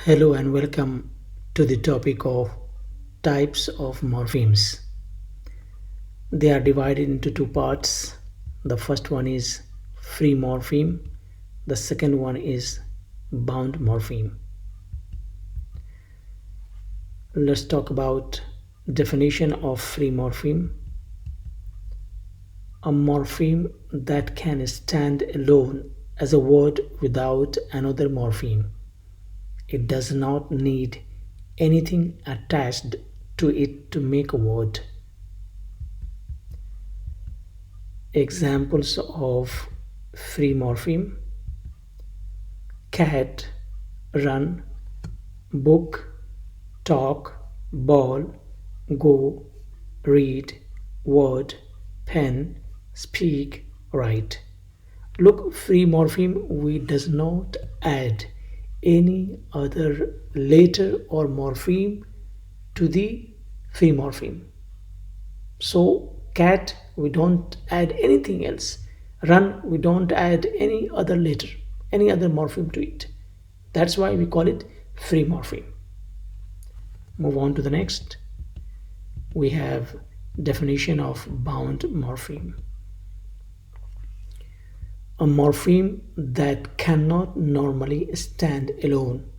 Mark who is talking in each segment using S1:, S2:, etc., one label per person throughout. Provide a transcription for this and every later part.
S1: Hello and welcome to the topic of types of morphemes. They are divided into two parts. The first one is free morpheme, the second one is bound morpheme. Let's talk about definition of free morpheme. A morpheme that can stand alone as a word without another morpheme. It does not need anything attached to it to make a word. Examples of free morpheme: cat, run, book, talk, ball, go, read, word, pen, speak, write. Look, free morpheme we does not add any other letter or morpheme to the free morpheme. So cat we don't add anything else. Run we don't add any other letter, any other morpheme to it. That's why we call it free morpheme. Move on to the next. We have definition of bound morpheme. A morpheme that cannot normally stand alone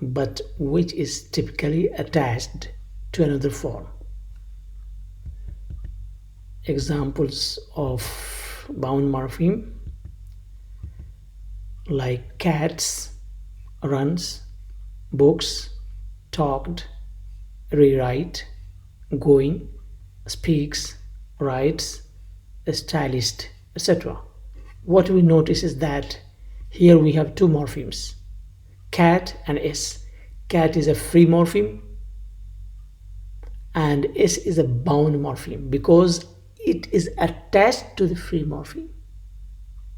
S1: but which is typically attached to another form. Examples of bound morpheme like cats, runs, books, talked, rewrite, going, speaks, writes, stylist, etc. What we notice is that here we have two morphemes, cat and s. Cat is a free morpheme and s is a bound morpheme because it is attached to the free morpheme.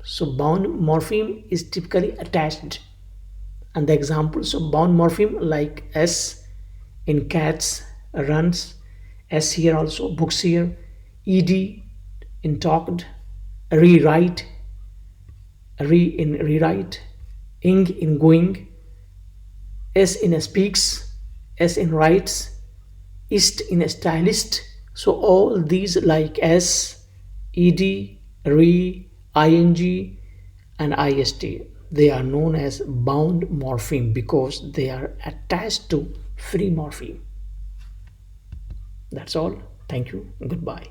S1: So bound morpheme is typically attached, and the examples of bound morpheme like s in cats, runs, s here also, books here, ed in talked, rewrite, re in rewrite, ing in going, s in speaks, s in writes, ist in a stylist. So all these like s, ed, re, ing and ist, they are known as bound morpheme because they are attached to free morpheme. That's all. Thank you. Goodbye.